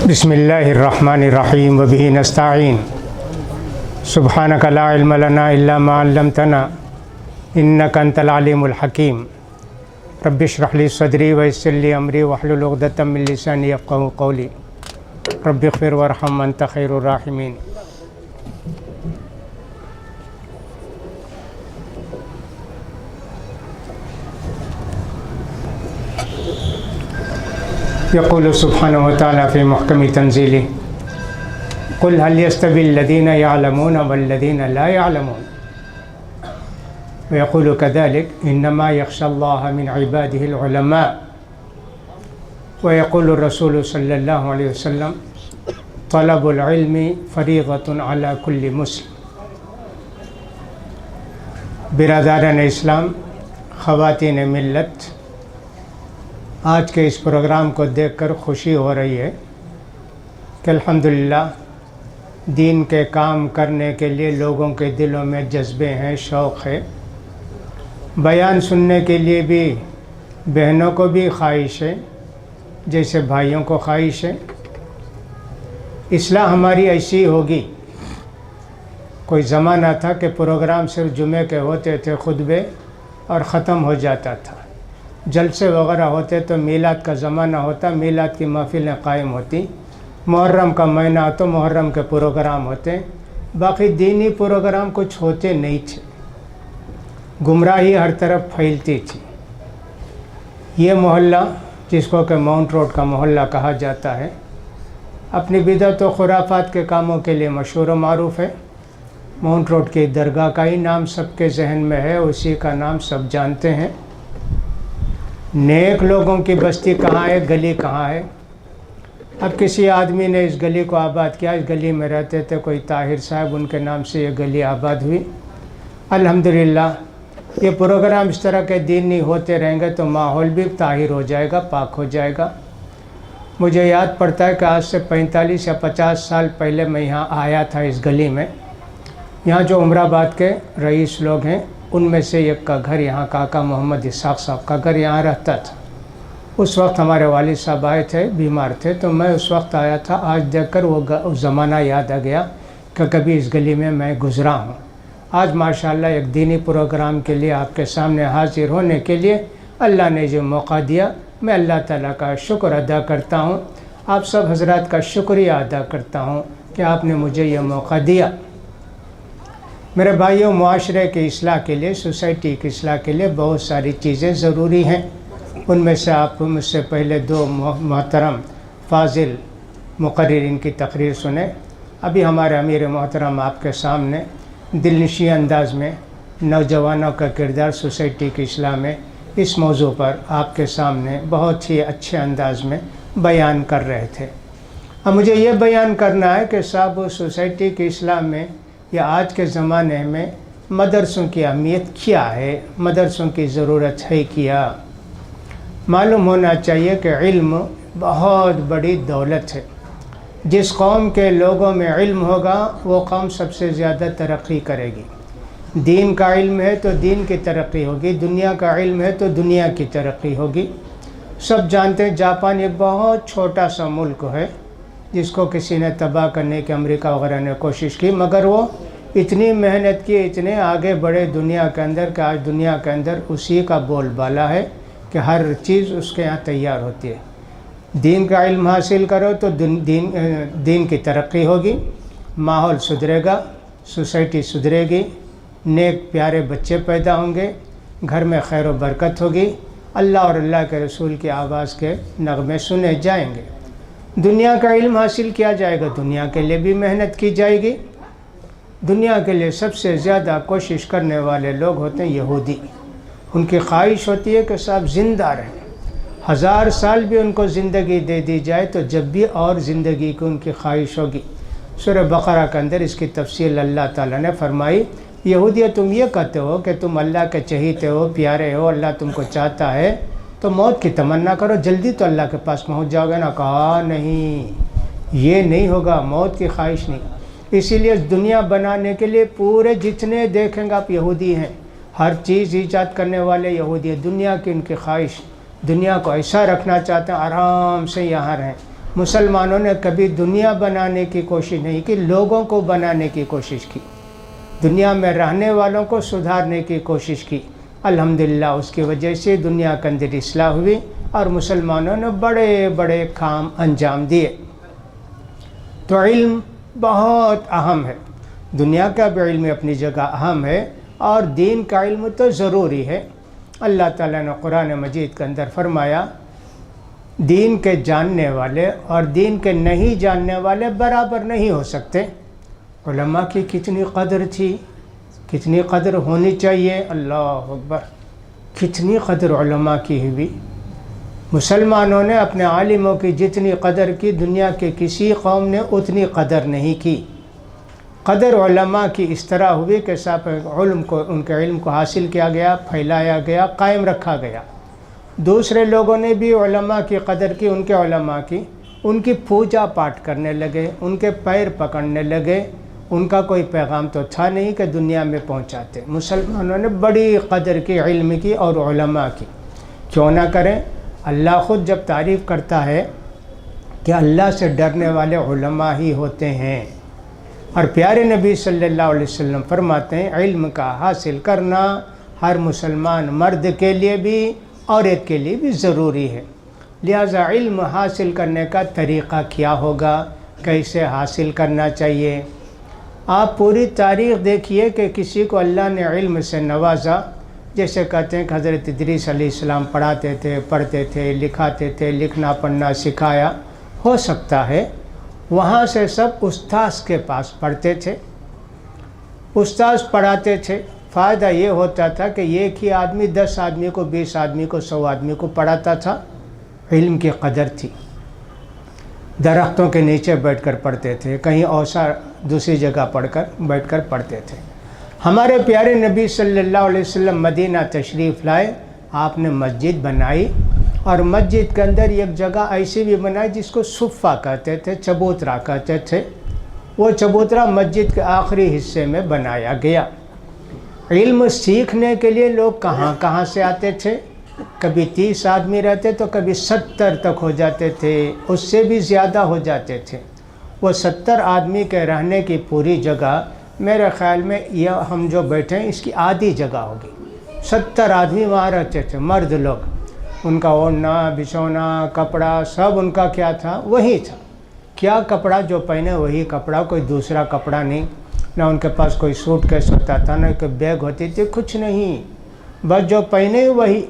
بسم اللہ الرحمن الرحیم وبہ نستعین سبحانک لا علم لنا الا ما علمتنا انک انت العلیم الحکیم رب اشرح لی صدری ویسر لی امری واحلل عقدۃ من لسانی یفقہوا قولی رب اغفر وارحم انت خیر الراحمین۔ یقول سبحانہ وتعالی فی محکم تنزیلہ قل هل یستوی الذین یعلمون والذین لا یعلمون ویقول کذلک انما یخشی اللہ من عباده العلماء ویقول الرسول صلی اللہ علیہ وسلم طلب العلم فریضۃ علی کل مسلم۔ برادران اسلام، خواتین ملت، آج کے اس پروگرام کو دیکھ کر خوشی ہو رہی ہے کہ الحمدللہ دین کے کام کرنے کے لیے لوگوں کے دلوں میں جذبے ہیں، شوق ہے۔ بیان سننے کے لیے بھی بہنوں کو بھی خواہش ہے جیسے بھائیوں کو خواہش ہے۔ اصلاح ہماری ایسی ہوگی۔ کوئی زمانہ تھا کہ پروگرام صرف جمعے کے ہوتے تھے، خطبے، اور ختم ہو جاتا تھا۔ جلسے وغیرہ ہوتے تو میلاد کا زمانہ ہوتا، میلاد کی محفلیں قائم ہوتی، محرم کا مہینہ تو محرم کے پروگرام ہوتے، باقی دینی پروگرام کچھ ہوتے نہیں تھے۔ گمراہی ہر طرف پھیلتی تھی۔ یہ محلہ جس کو کہ ماؤنٹ روڈ کا محلہ کہا جاتا ہے، اپنی بدعت و خرافات کے کاموں کے لیے مشہور و معروف ہے۔ ماؤنٹ روڈ کی درگاہ کا ہی نام سب کے ذہن میں ہے، اسی کا نام سب جانتے ہیں۔ نیک لوگوں کی بستی کہاں ہے، گلی کہاں ہے؟ اب کسی آدمی نے اس گلی کو آباد کیا، اس گلی میں رہتے تھے کوئی طاہر صاحب، ان کے نام سے یہ گلی آباد ہوئی۔ الحمدللہ یہ پروگرام اس طرح کے دینی ہوتے رہیں گے تو ماحول بھی طاہر ہو جائے گا، پاک ہو جائے گا۔ مجھے یاد پڑتا ہے کہ آج سے 45 یا 50 سال پہلے میں یہاں آیا تھا اس گلی میں۔ یہاں جو عمر آباد کے رئیس لوگ ہیں ان میں سے ایک کا گھر، یہاں کاکا محمد اسحاق صاحب کا گھر یہاں رہتا تھا۔ اس وقت ہمارے والد صاحب آئے تھے، بیمار تھے، تو میں اس وقت آیا تھا۔ آج دیکھ کر وہ زمانہ یاد آ گیا کہ کبھی اس گلی میں میں گزرا ہوں۔ آج ماشاءاللہ ایک دینی پروگرام کے لیے آپ کے سامنے حاضر ہونے کے لیے اللہ نے جو موقع دیا، میں اللہ تعالیٰ کا شکر ادا کرتا ہوں، آپ سب حضرات کا شکریہ ادا کرتا ہوں کہ آپ نے مجھے یہ موقع دیا۔ میرے بھائیوں، معاشرے کی اصلاح کے لیے، سوسائٹی کی اصلاح کے لیے بہت ساری چیزیں ضروری ہیں۔ ان میں سے آپ مجھ سے پہلے دو محترم فاضل مقررین کی تقریر سنیں۔ ابھی ہمارے امیر محترم آپ کے سامنے دلنشین انداز میں نوجوانوں کا کردار سوسائٹی کی اصلاح میں اس موضوع پر آپ کے سامنے بہت ہی اچھے انداز میں بیان کر رہے تھے۔ اب مجھے یہ بیان کرنا ہے کہ صاحب سوسائٹی کی اصلاح میں یا آج کے زمانے میں مدرسوں کی اہمیت کیا ہے، مدرسوں کی ضرورت ہے کیا؟ معلوم ہونا چاہیے کہ علم بہت بڑی دولت ہے۔ جس قوم کے لوگوں میں علم ہوگا وہ قوم سب سے زیادہ ترقی کرے گی۔ دین کا علم ہے تو دین کی ترقی ہوگی، دنیا کا علم ہے تو دنیا کی ترقی ہوگی۔ سب جانتے ہیں جاپان ایک بہت چھوٹا سا ملک ہے جس کو کسی نے تباہ کرنے کی امریکہ وغیرہ نے کوشش کی، مگر وہ اتنی محنت کی، اتنے آگے بڑھے دنیا کے اندر کہ آج دنیا کے اندر اسی کا بول بالا ہے کہ ہر چیز اس کے یہاں تیار ہوتی ہے۔ دین کا علم حاصل کرو تو دین کی ترقی ہوگی، ماحول سدھرے گا، سوسائٹی سدھرے گی، نیک پیارے بچے پیدا ہوں گے، گھر میں خیر و برکت ہوگی، اللہ اور اللہ کے رسول کی آواز کے نغمے سنے جائیں گے۔ دنیا کا علم حاصل کیا جائے گا، دنیا کے لیے بھی محنت کی جائے گی۔ دنیا کے لیے سب سے زیادہ کوشش کرنے والے لوگ ہوتے ہیں یہودی۔ ان کی خواہش ہوتی ہے کہ صاحب زندہ رہیں، 1000 سال بھی ان کو زندگی دے دی جائے تو جب بھی اور زندگی کی ان کی خواہش ہوگی۔ سورہ بقرہ کے اندر اس کی تفصیل اللہ تعالیٰ نے فرمائی، یہودیوں تم یہ کہتے ہو کہ تم اللہ کے چہیتے ہو، پیارے ہو، اللہ تم کو چاہتا ہے تو موت کی تمنا کرو، جلدی تو اللہ کے پاس پہنچ جاؤ گے نا۔ کہا نہیں، یہ نہیں ہوگا، موت کی خواہش نہیں۔ اسی لیے دنیا بنانے کے لیے پورے جتنے دیکھیں گے آپ یہودی ہیں، ہر چیز ایجاد کرنے والے یہودی ہیں۔ دنیا کی ان کی خواہش، دنیا کو ایسا رکھنا چاہتے ہیں آرام سے یہاں رہیں، مسلمانوں نے کبھی دنیا بنانے کی کوشش نہیں کی، لوگوں کو بنانے کی کوشش کی، دنیا میں رہنے والوں کو سدھارنے کی کوشش کی۔ الحمدللہ اس کی وجہ سے دنیا کے اندر اصلاح ہوئی اور مسلمانوں نے بڑے بڑے کام انجام دیے۔ تو علم بہت اہم ہے، دنیا کا بھی علم اپنی جگہ اہم ہے، اور دین کا علم تو ضروری ہے۔ اللہ تعالیٰ نے قرآن مجید کے اندر فرمایا دین کے جاننے والے اور دین کے نہیں جاننے والے برابر نہیں ہو سکتے۔ علماء کی کتنی قدر تھی، کتنی قدر ہونی چاہیے، اللہ اکبر، کتنی قدر علماء کی ہوئی۔ مسلمانوں نے اپنے عالموں کی جتنی قدر کی دنیا کے کسی قوم نے اتنی قدر نہیں کی۔ قدر علماء کی اس طرح ہوئی کہ سب علم کو، ان کے علم کو حاصل کیا گیا، پھیلایا گیا، قائم رکھا گیا۔ دوسرے لوگوں نے بھی علماء کی قدر کی، ان کے علماء کی، ان کی پوجا پاٹ کرنے لگے، ان کے پیر پکڑنے لگے۔ ان کا کوئی پیغام تو تھا نہیں کہ دنیا میں پہنچاتے۔ مسلمانوں نے بڑی قدر کی علم کی اور علماء کی، کیوں نہ کریں۔ اللہ خود جب تعریف کرتا ہے کہ اللہ سے ڈرنے والے علماء ہی ہوتے ہیں، اور پیارے نبی صلی اللہ علیہ وسلم فرماتے ہیں علم کا حاصل کرنا ہر مسلمان مرد کے لیے بھی عورت کے لیے بھی ضروری ہے۔ لہذا علم حاصل کرنے کا طریقہ کیا ہوگا، کیسے حاصل کرنا چاہیے۔ آپ پوری تاریخ دیکھیے کہ کسی کو اللہ نے علم سے نوازا، جیسے کہتے ہیں کہ حضرت ادریس علیہ السلام پڑھاتے تھے، پڑھتے تھے، لکھاتے تھے، لکھنا پڑھنا سکھایا۔ ہو سکتا ہے وہاں سے سب استاذ کے پاس پڑھتے تھے، استاذ پڑھاتے تھے، فائدہ یہ ہوتا تھا کہ ایک ہی آدمی 10 آدمی کو، 20 آدمی کو، 100 آدمی کو پڑھاتا تھا۔ علم کی قدر تھی۔ درختوں کے نیچے بیٹھ کر پڑھتے تھے، کہیں اوسا دوسری جگہ بیٹھ کر پڑھتے تھے۔ ہمارے پیارے نبی صلی اللہ علیہ وسلم مدینہ تشریف لائے، آپ نے مسجد بنائی، اور مسجد کے اندر ایک جگہ ایسی بھی بنائی جس کو صفہ کہتے تھے، چبوترا کہتے تھے۔ وہ چبوترا مسجد کے آخری حصے میں بنایا گیا۔ علم سیکھنے کے لیے لوگ کہاں کہاں سے آتے تھے، کبھی 30 آدمی رہتے تو کبھی 70 تک ہو جاتے تھے، اس سے بھی زیادہ ہو جاتے تھے۔ وہ 70 آدمی کے رہنے کی پوری جگہ میرے خیال میں یہ ہم جو بیٹھے ہیں اس کی آدھی جگہ ہوگی۔ 70 آدمی وہاں رہتے تھے، مرد لوگ۔ ان کا اوڑھنا، بچھونا، کپڑا سب ان کا کیا تھا، وہی تھا۔ کیا کپڑا جو پہنے وہی کپڑا، کوئی دوسرا کپڑا نہیں۔ نہ ان کے پاس کوئی سوٹ کیس ہوتا تھا، نہ کوئی بیگ ہوتی تھی، کچھ نہیں، بس جو پہنے وہی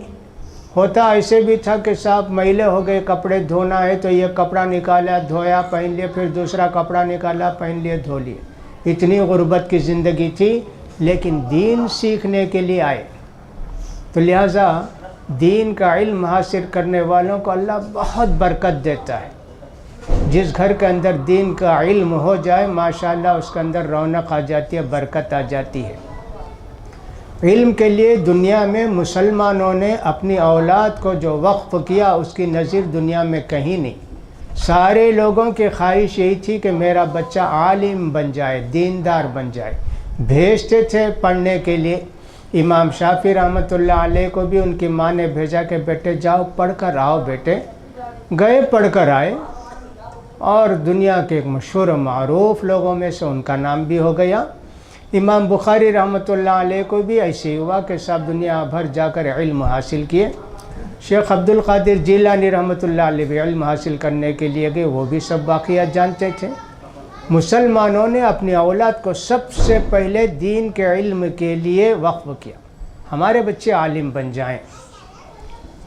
ہوتا۔ ایسے بھی تھا کہ صاحب میلے ہو گئے، کپڑے دھونا ہے تو یہ کپڑا نکالا، دھویا، پہن لیا، پھر دوسرا کپڑا نکالا، پہن لیا، دھو لیا۔ اتنی غربت کی زندگی تھی، لیکن دین سیکھنے کے لیے آئے۔ تو لہٰذا دین کا علم حاصل کرنے والوں کو اللہ بہت برکت دیتا ہے۔ جس گھر کے اندر دین کا علم ہو جائے ماشاءاللہ اس کے اندر رونق آ جاتی ہے، برکت آ جاتی ہے۔ علم کے لیے دنیا میں مسلمانوں نے اپنی اولاد کو جو وقف کیا اس کی نظیر دنیا میں کہیں نہیں۔ سارے لوگوں کی خواہش یہی تھی کہ میرا بچہ عالم بن جائے، دیندار بن جائے، بھیجتے تھے پڑھنے کے لیے۔ امام شافعی رحمۃ اللہ علیہ کو بھی ان کی ماں نے بھیجا کہ بیٹے جاؤ پڑھ کر آؤ بیٹے۔ گئے، پڑھ کر آئے، اور دنیا کے ایک مشہور و معروف لوگوں میں سے ان کا نام بھی ہو گیا۔ امام بخاری رحمۃ اللہ علیہ کو بھی ایسے ہی ہوا کہ سب دنیا بھر جا کر علم حاصل کیے۔ شیخ عبد القادر جیلانی رحمۃ اللہ علیہ بھی علم حاصل کرنے کے لیے گئے، وہ بھی سب واقعات جانتے تھے۔ مسلمانوں نے اپنی اولاد کو سب سے پہلے دین کے علم کے لیے وقف کیا، ہمارے بچے عالم بن جائیں۔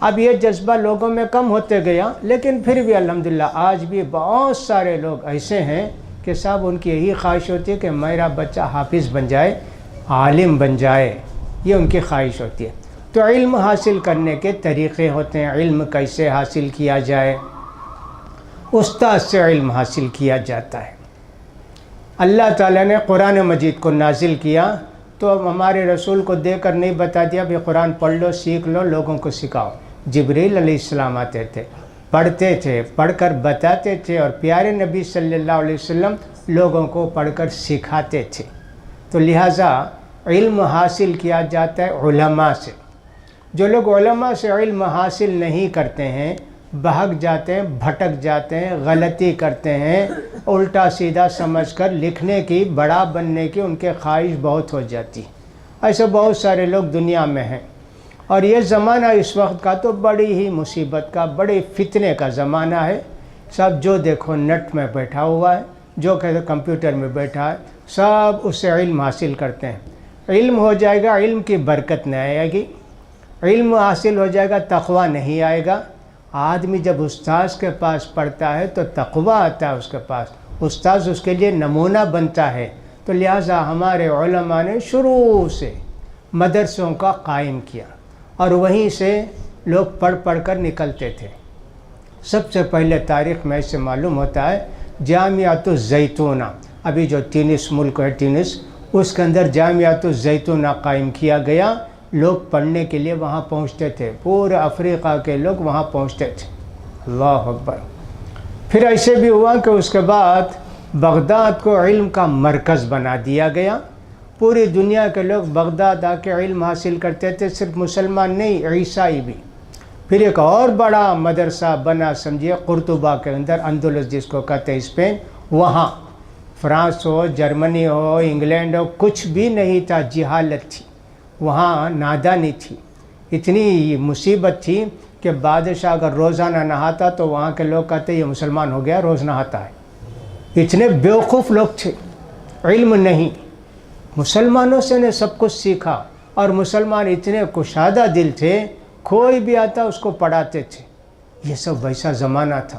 اب یہ جذبہ لوگوں میں کم ہوتے گیا، لیکن پھر بھی الحمدللہ آج بھی بہت سارے لوگ ایسے ہیں کہ صاحب ان کی یہی خواہش ہوتی ہے کہ میرا بچہ حافظ بن جائے، عالم بن جائے، یہ ان کی خواہش ہوتی ہے۔ تو علم حاصل کرنے کے طریقے ہوتے ہیں، علم کیسے حاصل کیا جائے۔ استاد سے علم حاصل کیا جاتا ہے۔ اللہ تعالیٰ نے قرآن مجید کو نازل کیا تو ہمارے رسول کو دے کر نہیں بتا دیا بھی قرآن پڑھ لو، سیکھ لو، لوگوں کو سکھاؤ۔ جبریل علیہ السلام آتے تھے، پڑھتے تھے، پڑھ کر بتاتے تھے، اور پیارے نبی صلی اللہ علیہ وسلم لوگوں کو پڑھ کر سکھاتے تھے۔ تو لہٰذا علم حاصل کیا جاتا ہے علماء سے۔ جو لوگ علماء سے علم حاصل نہیں کرتے ہیں بہک جاتے ہیں، بھٹک جاتے ہیں، غلطی کرتے ہیں، الٹا سیدھا سمجھ کر لکھنے کی، بڑا بننے کی ان کے خواہش بہت ہو جاتی. ایسے بہت سارے لوگ دنیا میں ہیں. اور یہ زمانہ اس وقت کا تو بڑی ہی مصیبت کا، بڑے فتنے کا زمانہ ہے. سب جو دیکھو نیٹ میں بیٹھا ہوا ہے، جو کہتے کمپیوٹر میں بیٹھا ہے، سب اس سے علم حاصل کرتے ہیں. علم ہو جائے گا، علم کی برکت نہیں آئے گی. علم حاصل ہو جائے گا، تقویٰ نہیں آئے گا. آدمی جب استاذ کے پاس پڑھتا ہے تو تقویٰ آتا ہے اس کے پاس، استاذ اس کے لیے نمونہ بنتا ہے. تو لہٰذا ہمارے علماء نے شروع سے مدرسوں کا قائم کیا اور وہیں سے لوگ پڑھ پڑھ کر نکلتے تھے. سب سے پہلے تاریخ میں سے معلوم ہوتا ہے جامعۃ الزیتونہ، ابھی جو تونس ملک ہے تونس، اس کے اندر جامعۃ الزیتونہ قائم کیا گیا. لوگ پڑھنے کے لیے وہاں پہنچتے تھے، پورے افریقہ کے لوگ وہاں پہنچتے تھے. اللہ اکبر. پھر ایسے بھی ہوا کہ اس کے بعد بغداد کو علم کا مرکز بنا دیا گیا. پوری دنیا کے لوگ بغداد آ کے علم حاصل کرتے تھے، صرف مسلمان نہیں، عیسائی بھی. پھر ایک اور بڑا مدرسہ بنا، سمجھیے قرطبہ کے اندر، اندلس جس کو کہتے ہیں اسپین. وہاں فرانس ہو، جرمنی ہو، انگلینڈ ہو، کچھ بھی نہیں تھا، جہالت تھی وہاں، نادانی تھی. اتنی مصیبت تھی کہ بادشاہ اگر روزانہ نہاتا تو وہاں کے لوگ کہتے یہ مسلمان ہو گیا، روز نہاتا ہے. اتنے بیوقوف لوگ تھے، علم نہیں. مسلمانوں سے نے سب کچھ سیکھا، اور مسلمان اتنے کشادہ دل تھے، کوئی بھی آتا اس کو پڑھاتے تھے. یہ سب ویسا زمانہ تھا.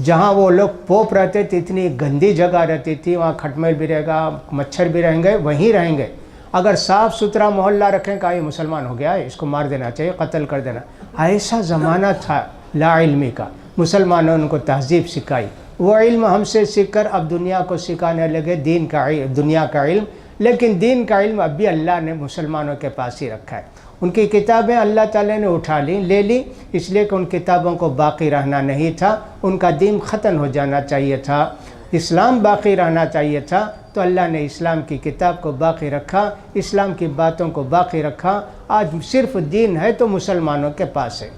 جہاں وہ لوگ پوپ رہتے تھے اتنی گندی جگہ رہتی تھی، وہاں کھٹمیل بھی رہے گا، مچھر بھی رہیں گے، وہیں رہیں گے. اگر صاف ستھرا محلہ رکھیں کہ یہ مسلمان ہو گیا ہے، اس کو مار دینا چاہیے، قتل کر دینا. ایسا زمانہ تھا لا علمی کا. مسلمانوں نے ان کو تہذیب سکھائی. وہ علم ہم سے سیکھ کر اب دنیا کو سکھانے لگے، دین کا دنیا کا علم. لیکن دین کا علم اب بھی اللہ نے مسلمانوں کے پاس ہی رکھا ہے. ان کی کتابیں اللہ تعالیٰ نے اٹھا لی، لے لی، اس لیے کہ ان کتابوں کو باقی رہنا نہیں تھا. ان کا دین ختم ہو جانا چاہیے تھا، اسلام باقی رہنا چاہیے تھا. تو اللہ نے اسلام کی کتاب کو باقی رکھا، اسلام کی باتوں کو باقی رکھا. آج صرف دین ہے تو مسلمانوں کے پاس ہے.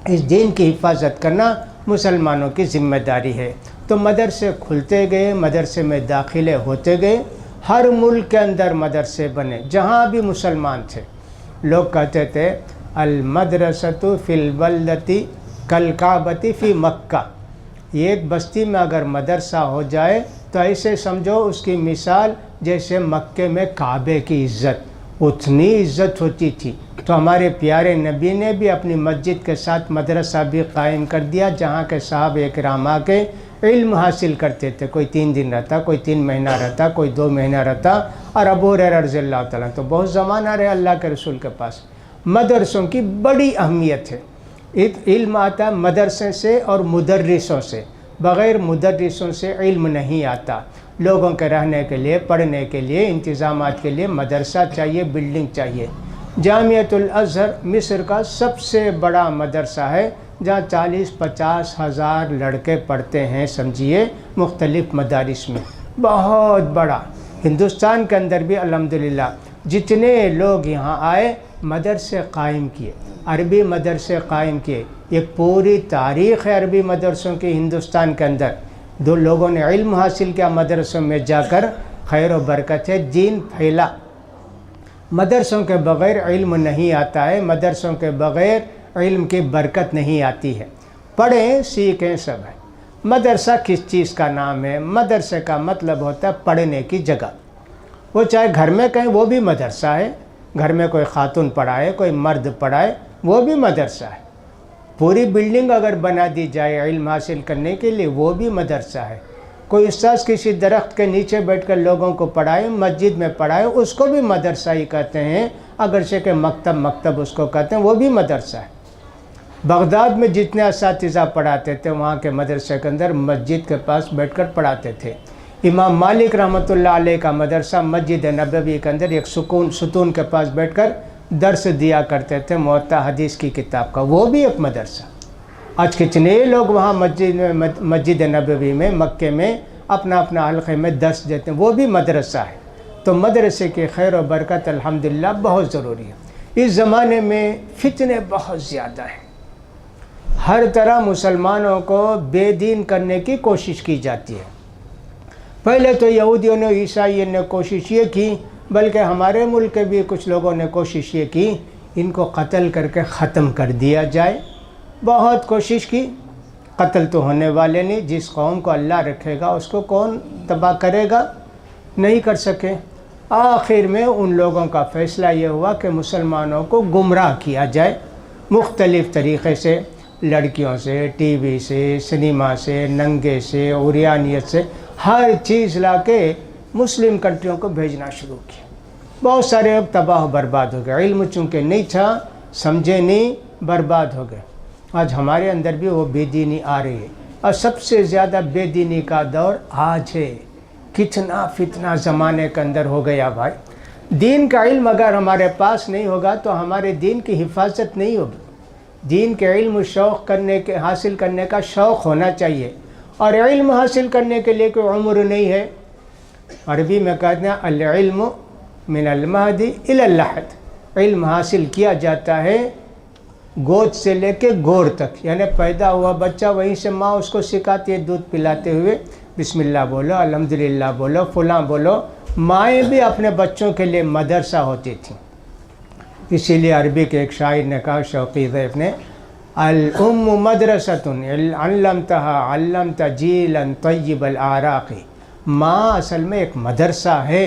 اس دین کی حفاظت کرنا مسلمانوں کی ذمہ داری ہے. تو مدرسے کھلتے گئے، مدرسے میں داخلے ہوتے گئے. ہر ملک کے اندر مدرسے بنے جہاں بھی مسلمان تھے. لوگ کہتے تھے المدرسۃ فی البلدۃ کالکعبۃ فی مکہ. ایک بستی میں اگر مدرسہ ہو جائے تو ایسے سمجھو اس کی مثال جیسے مکے میں کعبے کی عزت، اتنی عزت ہوتی تھی. تو ہمارے پیارے نبی نے بھی اپنی مسجد کے ساتھ مدرسہ بھی قائم کر دیا، جہاں کے صحابہ کرام آ کے علم حاصل کرتے تھے. کوئی 3 دن رہتا، کوئی 3 مہینہ رہتا، کوئی 2 مہینہ رہتا. اور ابو ہریرہ رضی اللہ تعالیٰ تو بہت زمانہ رہے اللہ کے رسول کے پاس. مدرسوں کی بڑی اہمیت ہے. علم آتا ہے مدرسے سے اور مدرسوں سے. بغیر مدرسوں سے علم نہیں آتا. لوگوں کے رہنے کے لیے، پڑھنے کے لیے، انتظامات کے لیے مدرسہ چاہیے، بلڈنگ چاہیے. جامعۃ الازہر مصر کا سب سے بڑا مدرسہ ہے، جہاں 40-50 ہزار لڑکے پڑھتے ہیں، سمجھیے مختلف مدارس میں. بہت بڑا. ہندوستان کے اندر بھی الحمدللہ جتنے لوگ یہاں آئے مدرسے قائم کیے، عربی مدرسے قائم کیے. ایک پوری تاریخ ہے عربی مدرسوں کی ہندوستان کے اندر. دو لوگوں نے علم حاصل کیا مدرسوں میں جا کر، خیر و برکت ہے، دین پھیلا. مدرسوں کے بغیر علم نہیں آتا ہے، مدرسوں کے بغیر علم کی برکت نہیں آتی ہے. پڑھیں سیکھیں سب ہے. مدرسہ کس چیز کا نام ہے؟ مدرسے کا مطلب ہوتا ہے پڑھنے کی جگہ. وہ چاہے گھر میں کہیں وہ بھی مدرسہ ہے، گھر میں کوئی خاتون پڑھائے، کوئی مرد پڑھائے، وہ بھی مدرسہ ہے. پوری بلڈنگ اگر بنا دی جائے علم حاصل کرنے کے لیے، وہ بھی مدرسہ ہے. کوئی استاذ کسی درخت کے نیچے بیٹھ کر لوگوں کو پڑھائے، مسجد میں پڑھائے، اس کو بھی مدرسہ ہی کہتے ہیں. اگرچہ کہ مکتب اس کو کہتے ہیں، وہ بھی مدرسہ ہے. بغداد میں جتنے اساتذہ پڑھاتے تھے وہاں کے مدرسے کے اندر مسجد کے پاس بیٹھ کر پڑھاتے تھے. امام مالک رحمۃ اللہ علیہ کا مدرسہ مسجد نبوی کے اندر ایک ستون کے پاس بیٹھ کر درس دیا کرتے تھے موطا حدیث کی کتاب کا، وہ بھی ایک مدرسہ. آج کتنے لوگ وہاں مسجد نبوی میں، مکے میں اپنا اپنا حلقے میں درس دیتے ہیں، وہ بھی مدرسہ ہے. تو مدرسے کی خیر و برکت الحمدللہ بہت ضروری ہے. اس زمانے میں فتنے بہت زیادہ ہیں. ہر طرح مسلمانوں کو بے دین کرنے کی کوشش کی جاتی ہے۔ پہلے تو یہودیوں نے عیسائیوں نے کوشش یہ کی، بلکہ ہمارے ملک کے بھی کچھ لوگوں نے کوشش یہ کی ان کو قتل کر کے ختم کر دیا جائے۔ بہت کوشش کی، قتل تو ہونے والے نہیں، جس قوم کو اللہ رکھے گا اس کو کون تباہ کرے گا؟ نہیں کر سکے۔ آخر میں ان لوگوں کا فیصلہ یہ ہوا کہ مسلمانوں کو گمراہ کیا جائے مختلف طریقے سے، لڑکیوں سے، ٹی وی سے، سنیما سے، ننگے سے، عریانیت سے، ہر چیز لا کے مسلم کنٹریوں کو بھیجنا شروع کیا۔ بہت سارے اب تباہ و برباد ہو گئے، علم چونکہ نہیں تھا، سمجھے نہیں، برباد ہو گئے۔ آج ہمارے اندر بھی وہ بے دینی آ رہی ہے، اور سب سے زیادہ بے دینی کا دور آج ہے۔ کتنا فتنہ زمانے کے اندر ہو گیا بھائی۔ دین کا علم اگر ہمارے پاس نہیں ہوگا تو ہمارے دین کی حفاظت نہیں ہوگی۔ دین کے علم حاصل کرنے کا شوق ہونا چاہیے، اور علم حاصل کرنے کے لیے کوئی عمر نہیں ہے۔ عربی میں کہتے ہیں العلم من المہد الی اللحد، علم حاصل کیا جاتا ہے گود سے لے کے گور تک، یعنی پیدا ہوا بچہ وہیں سے ماں اس کو سکھاتی ہے دودھ پلاتے ہوئے، بسم اللہ بولو، الحمدللہ بولو، فلاں بولو۔ مائیں بھی اپنے بچوں کے لیے مدرسہ ہوتی تھیں۔ اسی لیے عربی کے ایک شاعر نے کہا، شوقی ضیف نے، الام مدرسۃ علمتها علمت جیلا طیب الاعراق، ماں اصل میں ایک مدرسہ ہے۔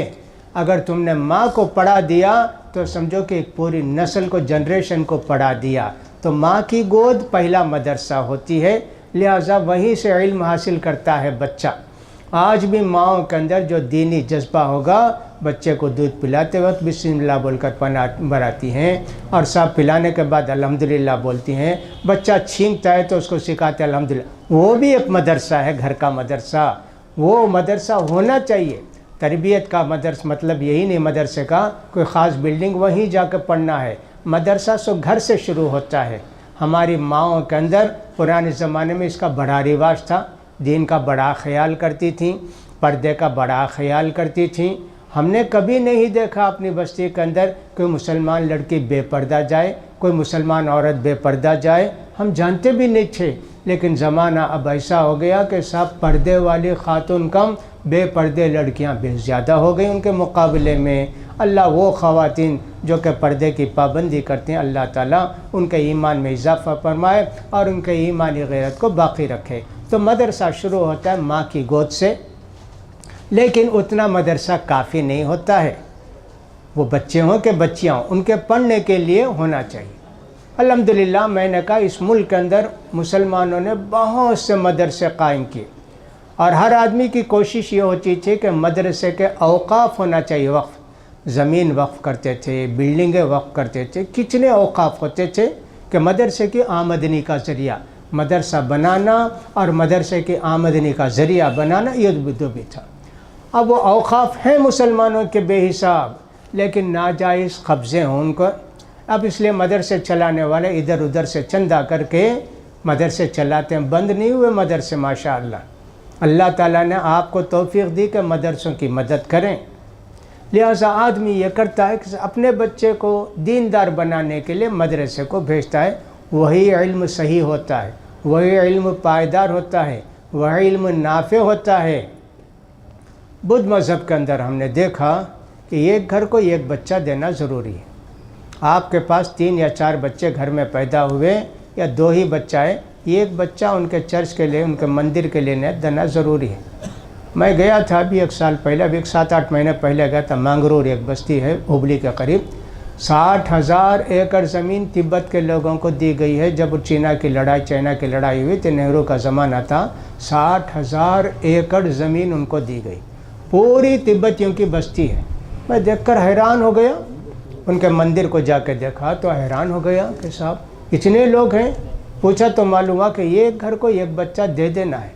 اگر تم نے ماں کو پڑھا دیا تو سمجھو کہ ایک پوری نسل کو، جنریشن کو پڑھا دیا۔ تو ماں کی گود پہلا مدرسہ ہوتی ہے، لہٰذا وہیں سے علم حاصل کرتا ہے بچہ۔ آج بھی ماؤں کے اندر جو دینی جذبہ ہوگا، بچے کو دودھ پلاتے وقت بسم اللہ بول کر بناتی ہیں، اور سب پلانے کے بعد الحمدللہ بولتی ہیں۔ بچہ چھینکتا ہے تو اس کو سکھاتے ہیں الحمدللہ۔ وہ بھی ایک مدرسہ ہے، گھر کا مدرسہ۔ وہ مدرسہ ہونا چاہیے۔ تربیت کا مدرسہ مطلب یہی نہیں مدرسے کا کوئی خاص بلڈنگ وہیں جا کے پڑھنا ہے۔ مدرسہ سو گھر سے شروع ہوتا ہے۔ ہماری ماؤں کے اندر پرانے زمانے میں اس کا بڑا رواج تھا، دین کا بڑا خیال کرتی تھیں، پردے کا بڑا خیال کرتی تھیں۔ ہم نے کبھی نہیں دیکھا اپنی بستی کے اندر کوئی مسلمان لڑکی بے پردہ جائے، کوئی مسلمان عورت بے پردہ جائے، ہم جانتے بھی نہیں تھے۔ لیکن زمانہ اب ایسا ہو گیا کہ سب پردے والی خاتون کم، بے پردے لڑکیاں بے زیادہ ہو گئی ان کے مقابلے میں۔ اللہ وہ خواتین جو کہ پردے کی پابندی کرتے ہیں، اللہ تعالیٰ ان کے ایمان میں اضافہ فرمائے اور ان کے ایمانی غیرت کو باقی رکھے۔ تو مدرسہ شروع ہوتا ہے ماں کی گود سے، لیکن اتنا مدرسہ کافی نہیں ہوتا ہے۔ وہ بچے ہوں کہ بچیاں ہوں، ان کے پڑھنے کے لیے ہونا چاہیے۔ الحمدللہ میں نے کہا اس ملک کے اندر مسلمانوں نے بہت سے مدرسے قائم کیے، اور ہر آدمی کی کوشش یہ ہوتی تھی کہ مدرسے کے اوقاف ہونا چاہیے، وقف، زمین وقف کرتے تھے، بلڈنگیں وقف کرتے تھے، کتنے اوقاف ہوتے تھے کہ مدرسے کی آمدنی کا ذریعہ، مدرسہ بنانا اور مدرسے کی آمدنی کا ذریعہ بنانا یہ دو بھی تھا۔ اب وہ اوقاف ہیں مسلمانوں کے بے حساب، لیکن ناجائز قبضے ہیں ان کو۔ اب اس لیے مدرسے چلانے والے ادھر ادھر سے چندہ کر کے مدرسے چلاتے ہیں، بند نہیں ہوئے مدرسے ماشاءاللہ۔ اللہ تعالیٰ نے آپ کو توفیق دی کہ مدرسوں کی مدد کریں، لہٰذا آدمی یہ کرتا ہے کہ اپنے بچے کو دیندار بنانے کے لیے مدرسے کو بھیجتا ہے۔ وہی علم صحیح ہوتا ہے، وہی علم پائیدار ہوتا ہے، وہی علم نافع ہوتا ہے۔ بدھ مذہب کے اندر ہم نے دیکھا کہ ایک گھر کو ایک بچہ دینا ضروری ہے۔ آپ کے پاس 3 یا 4 بچے گھر میں پیدا ہوئے یا 2 ہی بچہ ہے، ایک بچہ ان کے چرچ کے لیے، ان کے مندر کے لیے دینا ضروری ہے۔ میں گیا تھا ابھی 1 سال پہلے، ابھی 7-8 مہینے پہلے گیا تھا، مانگرور ایک بستی ہے ہبلی کے قریب۔ 60,000 ایکڑ زمین تبت کے لوگوں کو دی گئی ہے۔ جب چائنا کی لڑائی ہوئی تو نہرو کا زمانہ تھا، 60,000 ایکڑ زمین ان کو دی گئی، پوری تبتیوں کی بستی ہے۔ میں دیکھ کر حیران ہو گیا، ان کے مندر کو جا کے دیکھا تو حیران ہو گیا کہ صاحب اتنے لوگ ہیں۔ پوچھا تو معلوم ہوا کہ ایک گھر کو ایک بچہ دے دینا ہے۔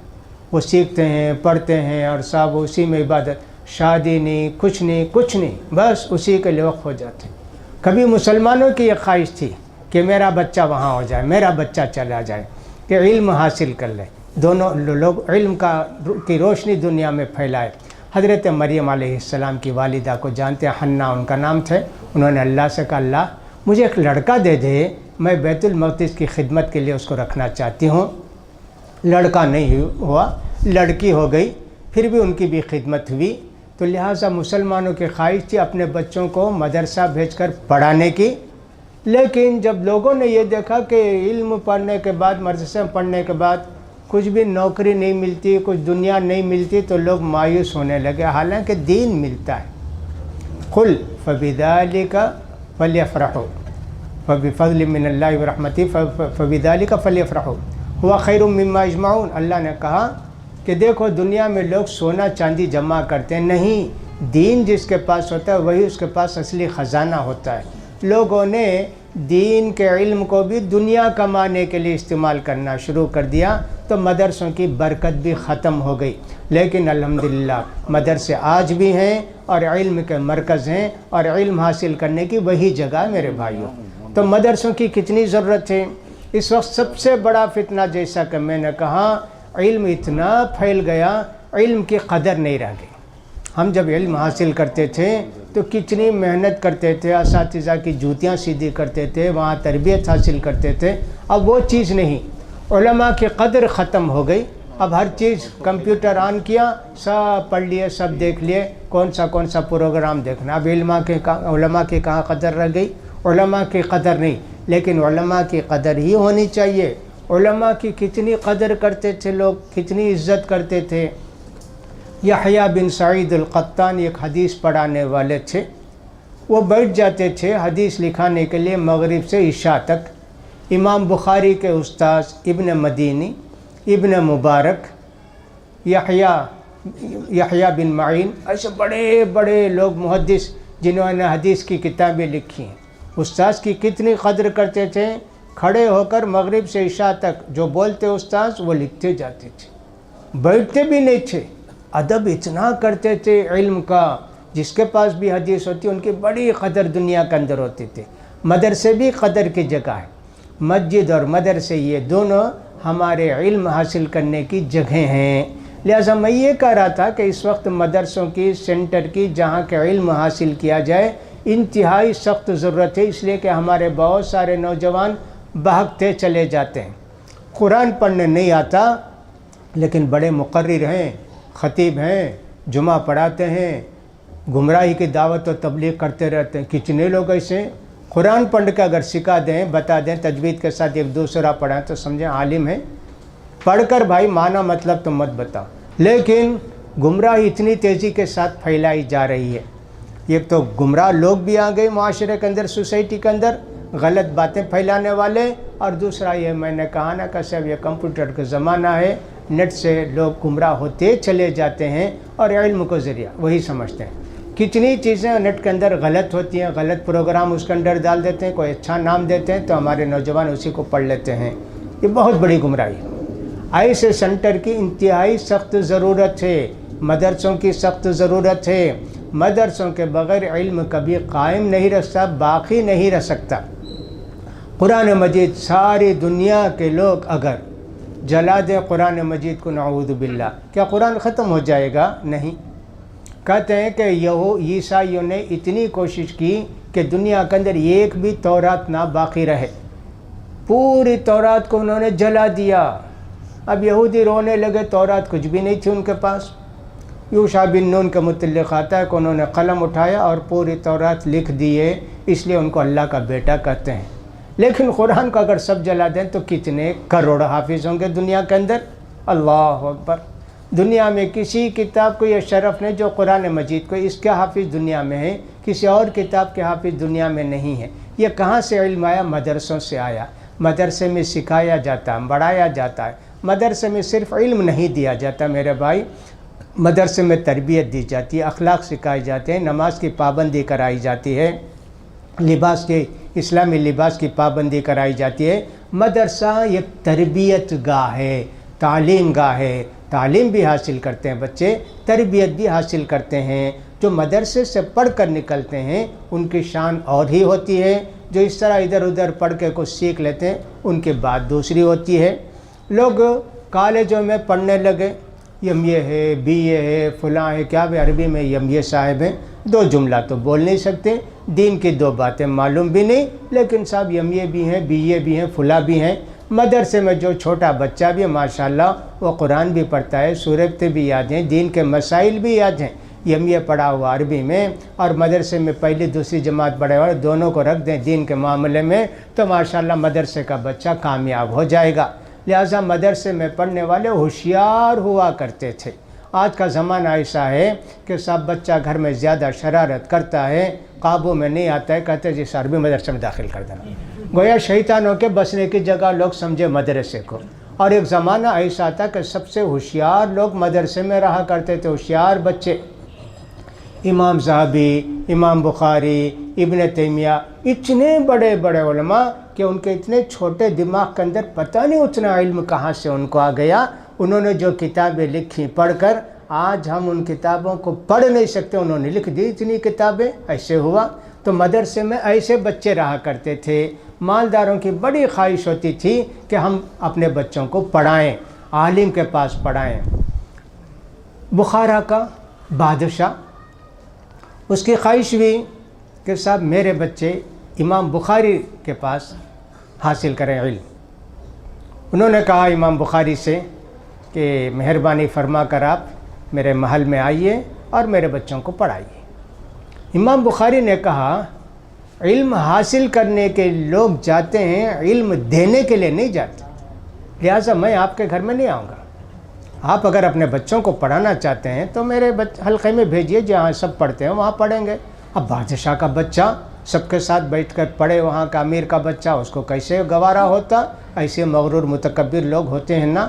وہ سیکھتے ہیں، پڑھتے ہیں، اور صاحب اسی میں عبادت، شادی نہیں، کچھ نہیں، بس اسی کے لیے وقف ہو جاتے ہیں۔ کبھی مسلمانوں کی یہ خواہش تھی کہ میرا بچہ وہاں ہو جائے، میرا بچہ چلا جائے، کہ علم حاصل کر لے، دونوں لوگ علم کی روشنی دنیا میں پھیلائے۔ حضرت مریم علیہ السلام کی والدہ کو جانتے ہیں، حنا ان کا نام تھے۔ انہوں نے اللہ سے کہا، اللہ مجھے ایک لڑکا دے دے میں بیت المقدس کی خدمت کے لیے اس کو رکھنا چاہتی ہوں۔ لڑکا نہیں ہوا، لڑکی ہو گئی، پھر بھی ان کی بھی خدمت ہوئی، تو لہٰذا مسلمانوں کی خواہش تھی اپنے بچوں کو مدرسہ بھیج کر پڑھانے کی۔ لیکن جب لوگوں نے یہ دیکھا کہ علم پڑھنے کے بعد، مدرسے میں پڑھنے کے بعد کچھ بھی نوکری نہیں ملتی، کچھ دنیا نہیں ملتی، تو لوگ مایوس ہونے لگے، حالانکہ دین ملتا ہے۔ قل فبذلک فلیفرحوا فبفضل من اللہ ورحمتہ فبذلک فلیفرحوا هو خیر مما یجمعون۔ اللہ نے کہا کہ دیکھو دنیا میں لوگ سونا چاندی جمع کرتے ہیں، نہیں، دین جس کے پاس ہوتا ہے وہی اس کے پاس اصلی خزانہ ہوتا ہے۔ لوگوں نے دین کے علم کو بھی دنیا کمانے کے لیے استعمال کرنا شروع کر دیا، تو مدرسوں کی برکت بھی ختم ہو گئی۔ لیکن الحمدللہ مدرسے آج بھی ہیں اور علم کے مرکز ہیں، اور علم حاصل کرنے کی وہی جگہ ہے میرے بھائیوں۔ تو مدرسوں کی کتنی ضرورت ہے۔ اس وقت سب سے بڑا فتنہ، جیسا کہ میں نے کہا، علم اتنا پھیل گیا، علم کی قدر نہیں رہ گئی۔ ہم جب علم حاصل کرتے تھے تو کتنی محنت کرتے تھے، اساتذہ کی جوتیاں سیدھی کرتے تھے، وہاں تربیت حاصل کرتے تھے۔ اب وہ چیز نہیں، علماء کی قدر ختم ہو گئی۔ اب ہر چیز کمپیوٹر آن کیا، سب پڑھ لیے، سب دیکھ لیے، کون سا پروگرام دیکھنا۔ اب علماء کی کہاں قدر رہ گئی؟ علماء کی قدر نہیں، لیکن علماء کی قدر ہی ہونی چاہیے۔ علماء کی کتنی قدر کرتے تھے لوگ، کتنی عزت کرتے تھے۔ یحییٰ بن سعید القطان ایک حدیث پڑھانے والے تھے، وہ بیٹھ جاتے تھے حدیث لکھانے کے لیے مغرب سے عشاء تک۔ امام بخاری کے استاذ ابن مدینی، ابن مبارک، یحییٰ بن معین، ایسے بڑے بڑے لوگ محدث جنہوں نے حدیث کی کتابیں لکھی ہیں، استاذ کی کتنی قدر کرتے تھے۔ کھڑے ہو کر مغرب سے عشاء تک جو بولتے استاذ وہ لکھتے جاتے تھے، بیٹھتے بھی نہیں تھے۔ ادب اتنا کرتے تھے علم کا، جس کے پاس بھی حدیث ہوتی ان کی بڑی قدر دنیا کے اندر ہوتی تھی۔ مدرسے بھی قدر کی جگہ ہے، مسجد اور مدرسے یہ دونوں ہمارے علم حاصل کرنے کی جگہیں ہیں۔ لہٰذا میں یہ کہہ رہا تھا کہ اس وقت مدرسوں کی، سینٹر کی، جہاں کے علم حاصل کیا جائے، انتہائی سخت ضرورت ہے، اس لیے کہ ہمارے بہت سارے نوجوان بہکتے چلے جاتے ہیں۔ قرآن پڑھنے نہیں آتا، لیکن بڑے مقرر ہیں، خطیب ہیں، جمعہ پڑھاتے ہیں، گمراہی کی دعوت و تبلیغ کرتے رہتے ہیں۔ کتنے لوگ ایسے ہیں، قرآن پڑھ کے اگر سکھا دیں، بتا دیں، تجوید کے ساتھ ایک دوسرا پڑھائیں تو سمجھیں عالم ہے۔ پڑھ کر بھائی معنی مطلب تو مت بتاؤ، لیکن گمراہی اتنی تیزی کے ساتھ پھیلائی جا رہی ہے۔ ایک تو گمراہ لوگ بھی آ گئے معاشرے کے اندر، سوسائٹی کے اندر، غلط باتیں پھیلانے والے، اور دوسرا یہ میں نے کہا نا کہ صاحب یہ کمپیوٹر کا زمانہ ہے، نیٹ سے لوگ گمراہ ہوتے چلے جاتے ہیں اور علم کو ذریعہ وہی سمجھتے ہیں۔ کتنی چیزیں نیٹ کے اندر غلط ہوتی ہیں، غلط پروگرام اس کے اندر ڈال دیتے ہیں، کوئی اچھا نام دیتے ہیں تو ہمارے نوجوان اسی کو پڑھ لیتے ہیں۔ یہ بہت بڑی گمراہی ہے۔ ایسے سینٹر کی انتہائی سخت ضرورت ہے، مدرسوں کی سخت ضرورت ہے۔ مدرسوں کے بغیر علم کبھی قائم نہیں رہ سکتا، باقی نہیں رہ سکتا۔ قرآن مجید ساری دنیا کے لوگ اگر جلا دیں قرآن مجید کو، نعوذ باللہ، کیا قرآن ختم ہو جائے گا؟ نہیں۔ کہتے ہیں کہ عیسائیوں نے اتنی کوشش کی کہ دنیا کے اندر ایک بھی تورات نہ باقی رہے، پوری تورات کو انہوں نے جلا دیا۔ اب یہودی رونے لگے، تورات کچھ بھی نہیں تھی ان کے پاس۔ یوشع بن نون کے متعلق آتا ہے کہ انہوں نے قلم اٹھایا اور پوری تورات لکھ دیے، اس لیے ان کو اللہ کا بیٹا کہتے ہیں۔ لیکن قرآن کو اگر سب جلا دیں تو کتنے کروڑ حافظ ہوں گے دنیا کے اندر؟ اللہ اکبر۔ دنیا میں کسی کتاب کو یہ شرف نہیں جو قرآن مجید کو، اس کے حافظ دنیا میں ہے، کسی اور کتاب کے حافظ دنیا میں نہیں ہے۔ یہ کہاں سے علم آیا؟ مدرسوں سے آیا۔ مدرسے میں سکھایا جاتا ہے، بڑھایا جاتا ہے۔ مدرسے میں صرف علم نہیں دیا جاتا میرے بھائی، مدرسے میں تربیت دی جاتی ہے، اخلاق سکھائے جاتے ہیں، نماز کی پابندی کرائی جاتی ہے، لباس کے، اسلامی لباس کی پابندی کرائی جاتی ہے۔ مدرسہ ایک تربیت گاہ ہے، تعلیم گاہ ہے، تعلیم بھی حاصل کرتے ہیں بچے، تربیت بھی حاصل کرتے ہیں۔ جو مدرسے سے پڑھ کر نکلتے ہیں ان کی شان اور ہی ہوتی ہے، جو اس طرح ادھر ادھر پڑھ کے کچھ سیکھ لیتے ہیں ان کی بات دوسری ہوتی ہے۔ لوگ کالجوں میں پڑھنے لگے، یم یہ ہے بی یہ ہے فلاں ہے کیا بھی عربی میں یم یہ صاحب ہیں، 2 جملہ تو بول نہیں سکتے، دین کی 2 باتیں معلوم بھی نہیں، لیکن صاحب یم یہ بھی ہیں، بی یہ بھی ہیں، فلاں بھی ہیں۔ مدرسے میں جو چھوٹا بچہ بھی ہے ماشاءاللہ وہ قرآن بھی پڑھتا ہے، سورتیں بھی یاد ہیں، دین کے مسائل بھی یاد ہیں، یم یہ پڑھا ہوا عربی میں، اور مدرسے میں پہلی دوسری جماعت پڑھے والے دونوں کو رکھ دیں دین کے معاملے میں تو ماشاءاللہ مدرسے کا بچہ کامیاب ہو جائے گا۔ لہٰذا مدرسے میں پڑھنے والے ہوشیار ہوا کرتے تھے۔ آج کا زمانہ ایسا ہے کہ سب بچہ گھر میں زیادہ شرارت کرتا ہے، قابو میں نہیں آتا ہے، کہتے ہیں جس عربی مدرسے میں داخل کر دینا، گویا شیطانوں کے بسنے کی جگہ لوگ سمجھے مدرسے کو۔ اور ایک زمانہ ایسا تھا کہ سب سے ہوشیار لوگ مدرسے میں رہا کرتے تھے، ہوشیار بچے، امام ذہبی، امام بخاری، ابن تیمیہ، اتنے بڑے بڑے علماء کہ ان کے اتنے چھوٹے دماغ کے اندر پتہ نہیں اتنا علم کہاں سے ان کو آ گیا۔ انہوں نے جو کتابیں لکھی پڑھ کر آج ہم ان کتابوں کو پڑھ نہیں سکتے، انہوں نے لکھ دی اتنی کتابیں، ایسے ہوا۔ تو مدرسے میں ایسے بچے رہا کرتے تھے۔ مالداروں کی بڑی خواہش ہوتی تھی کہ ہم اپنے بچوں کو پڑھائیں، عالم کے پاس پڑھائیں۔ بخارا کا بادشاہ، اس کی خواہش ہوئی کہ صاحب میرے بچے امام بخاری کے پاس حاصل کریں علم۔ انہوں نے کہا امام بخاری سے کہ مہربانی فرما کر آپ میرے محل میں آئیے اور میرے بچوں کو پڑھائیے۔ امام بخاری نے کہا علم حاصل کرنے کے لوگ جاتے ہیں، علم دینے کے لیے نہیں جاتے، لہٰذا میں آپ کے گھر میں نہیں آؤں گا۔ آپ اگر اپنے بچوں کو پڑھانا چاہتے ہیں تو میرے حلقے میں بھیجیے، جہاں سب پڑھتے ہیں وہاں پڑھیں گے۔ اب بادشاہ کا بچہ سب کے ساتھ بیٹھ کر پڑھے، وہاں کا امیر کا بچہ، اس کو کیسے گوارا ہوتا؟ ایسے مغرور متکبر لوگ ہوتے ہیں نا۔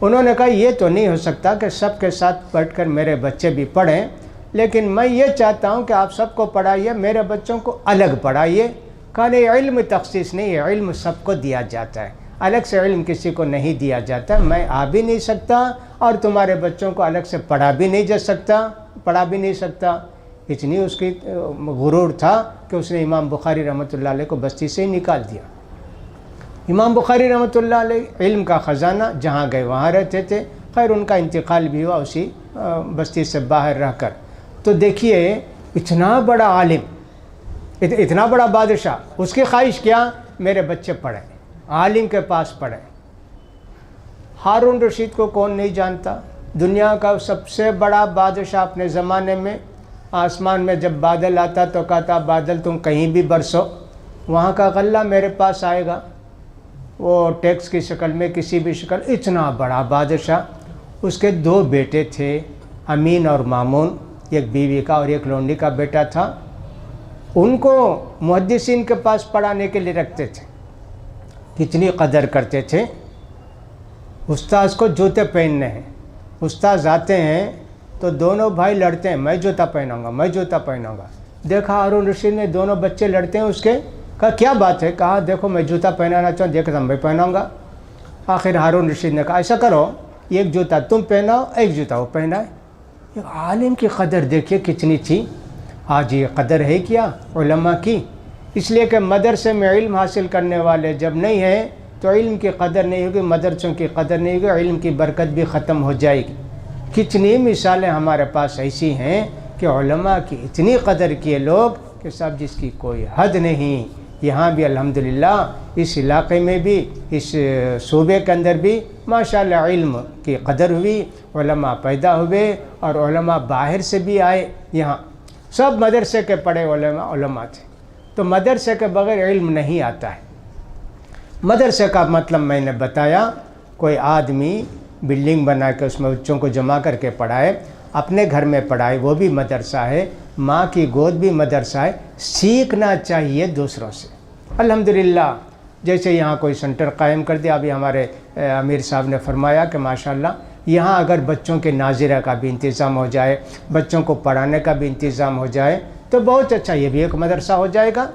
انہوں نے کہا یہ تو نہیں ہو سکتا کہ سب کے ساتھ بیٹھ کر میرے بچے بھی پڑھیں، لیکن میں یہ چاہتا ہوں کہ آپ سب کو پڑھائیے، میرے بچوں کو الگ پڑھائیے۔ کہا نہیں، علم تخصیص نہیں ہے، علم سب کو دیا جاتا ہے، الگ سے علم کسی کو نہیں دیا جاتا۔ میں آ بھی نہیں سکتا اور تمہارے بچوں کو الگ سے پڑھا بھی نہیں سکتا۔ اتنی اس کی غرور تھا کہ اس نے امام بخاری رحمۃ اللہ علیہ کو بستی سے ہی نکال دیا۔ امام بخاری رحمۃ اللہ علیہ علم کا خزانہ، جہاں گئے وہاں رہتے تھے۔ خیر ان کا انتقال بھی ہوا اسی بستی سے باہر رہ کر۔ تو دیکھیے اتنا بڑا عالم، اتنا بڑا بادشاہ، اس کی خواہش کیا؟ میرے بچے پڑھیں، عالم کے پاس پڑھیں۔ ہارون رشید کو کون نہیں جانتا؟ دنیا کا سب سے بڑا بادشاہ اپنے زمانے میں۔ آسمان میں جب بادل آتا تو کہتا بادل تم کہیں بھی برسو، وہاں کا غلہ میرے پاس آئے گا، وہ ٹیکس کی شکل میں کسی بھی شکل۔ اتنا بڑا بادشاہ، اس کے 2 بیٹے تھے، امین اور مامون، ایک بیوی کا اور ایک لونڈی کا بیٹا تھا۔ ان کو محدثین کے پاس پڑھانے کے لیے رکھتے تھے، کتنی قدر کرتے تھے۔ استاذ کو جوتے پہننے ہیں، استاذ آتے ہیں تو دونوں بھائی لڑتے ہیں، میں جوتا پہنوں گا۔ دیکھا ہارون رشید نے دونوں بچے لڑتے ہیں اس کے، کہا کیا بات ہے؟ کہا دیکھو میں جوتا پہنانا چاہوں، دیکھا میں پہناؤں گا۔ آخر ہارون رشید نے کہا ایسا کرو، ایک جوتا تم پہناؤ، ایک جوتا وہ پہنائے۔ عالم کی قدر دیکھیے کتنی تھی۔ آج یہ قدر ہے کیا علماء کی؟ اس لیے کہ مدرسے میں علم حاصل کرنے والے جب نہیں ہیں تو علم کی قدر نہیں ہوگی، مدرسوں کی قدر نہیں ہوگی، علم کی برکت بھی ختم ہو جائے گی۔ کتنی مثالیں ہمارے پاس ایسی ہیں کہ علماء کی اتنی قدر کیے لوگ کہ صاحب جس کی کوئی حد نہیں۔ یہاں بھی الحمدللہ اس علاقے میں بھی، اس صوبے کے اندر بھی ماشاءاللہ علم کی قدر ہوئی، علماء پیدا ہوئے اور علماء باہر سے بھی آئے۔ یہاں سب مدرسے کے پڑھے علماء تھے۔ تو مدرسے کے بغیر علم نہیں آتا ہے۔ مدرسے کا مطلب میں نے بتایا، کوئی آدمی بلڈنگ بنا کے اس میں بچوں کو جمع کر کے پڑھائے، اپنے گھر میں پڑھائے، وہ بھی مدرسہ ہے، ماں کی گود بھی مدرسہ ہے۔ سیکھنا چاہیے دوسروں سے۔ الحمدللہ جیسے یہاں کوئی سنٹر قائم کر دیا، ابھی ہمارے امیر صاحب نے فرمایا کہ ماشاءاللہ یہاں اگر بچوں کے ناظرہ کا بھی انتظام ہو جائے، بچوں کو پڑھانے کا بھی انتظام ہو جائے تو بہت اچھا، یہ بھی ایک مدرسہ ہو جائے گا،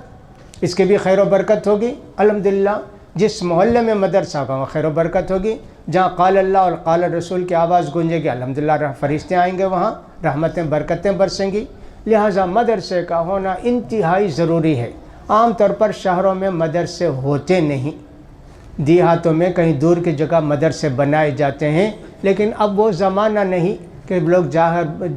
اس کی بھی خیر و برکت ہوگی۔ الحمدللہ جس محلے میں مدرسہ ہوگا وہاں خیر و برکت ہوگی، جہاں قال اللہ اور قال رسول کی آواز گونجے گی الحمدللہ فرشتے آئیں گے، وہاں رحمتیں برکتیں برسیں گی۔ لہٰذا مدرسے کا ہونا انتہائی ضروری ہے۔ عام طور پر شہروں میں مدرسے ہوتے نہیں، دیہاتوں میں کہیں دور کی جگہ مدرسے بنائے جاتے ہیں، لیکن اب وہ زمانہ نہیں کہ لوگ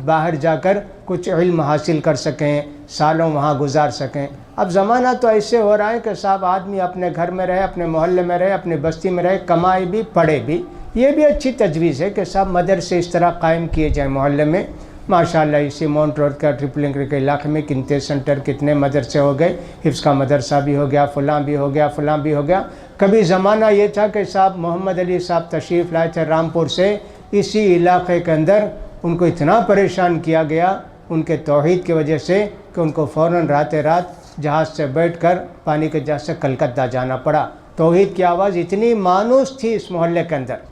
باہر جا کر کچھ علم حاصل کر سکیں، سالوں وہاں گزار سکیں۔ اب زمانہ تو ایسے ہو رہا ہے کہ صاحب آدمی اپنے گھر میں رہے، اپنے محلے میں رہے، اپنے بستی میں رہے، کمائے بھی پڑھے بھی۔ یہ بھی اچھی تجویز ہے کہ صاحب مدرسے اس طرح قائم کیے جائیں محلے میں۔ ماشاءاللہ اسی مونٹ روڈ کا ٹرپل لنک کے علاقے میں کنتے سینٹر کتنے مدرسے ہو گئے، حفظ کا مدرسہ بھی ہو گیا، فلاں بھی ہو گیا، فلاں بھی ہو گیا۔ کبھی زمانہ یہ تھا کہ صاحب محمد علی صاحب تشریف لائے تھے رامپور سے، اسی علاقے کے اندر ان کو اتنا پریشان کیا گیا ان کے توحید کی وجہ سے کہ ان کو فوراً رات جہاز سے بیٹھ کر پانی کے جہاز سے کلکتہ جانا پڑا۔ توحید کی آواز اتنی مانوس تھی اس محلے کے اندر۔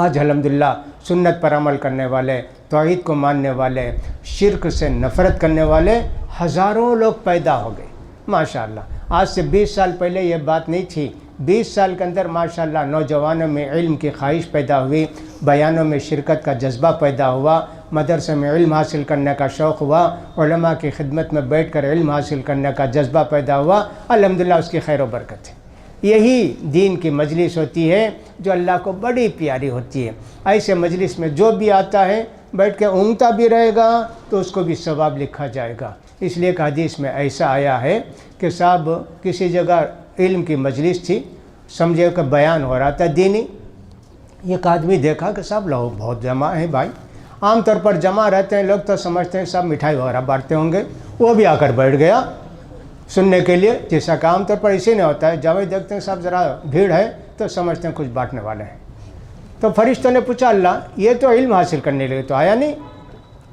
آج الحمدللہ سنت پر عمل کرنے والے، توحید کو ماننے والے، شرک سے نفرت کرنے والے ہزاروں لوگ پیدا ہو گئے ماشاءاللہ۔ آج سے 20 سال پہلے یہ بات نہیں تھی۔ 20 سال کے اندر ماشاءاللہ نوجوانوں میں علم کی خواہش پیدا ہوئی، بیانوں میں شرکت کا جذبہ پیدا ہوا، مدرسے میں علم حاصل کرنے کا شوق ہوا، علماء کی خدمت میں بیٹھ کر علم حاصل کرنے کا جذبہ پیدا ہوا۔ الحمدللہ اس کی خیر و برکت ہے۔ یہی دین کی مجلس ہوتی ہے جو اللہ کو بڑی پیاری ہوتی ہے۔ ایسے مجلس میں جو بھی آتا ہے بیٹھ کے اونگتا بھی رہے گا تو اس کو بھی ثواب لکھا جائے گا۔ اس لیے کہ حدیث میں ایسا آیا ہے کہ صاحب کسی جگہ علم کی مجلس تھی، سمجھے کہ بیان ہو رہا تھا دینی۔ ایک آدمی دیکھا کہ صاحب لوگ بہت جمع ہیں بھائی، عام طور پر جمع رہتے ہیں لوگ تو سمجھتے ہیں صاحب مٹھائی وغیرہ بانٹتے ہوں گے۔ وہ بھی آ کر بیٹھ گیا سننے کے لیے، جیسا کہ عام طور پر اسی نے ہوتا ہے، جب دیکھتے ہیں صاحب ذرا بھیڑ ہے تو سمجھتے ہیں کچھ بانٹنے والے ہیں۔ تو فرشتوں نے پوچھا اللہ یہ تو علم حاصل کرنے لگے تو آیا نہیں؟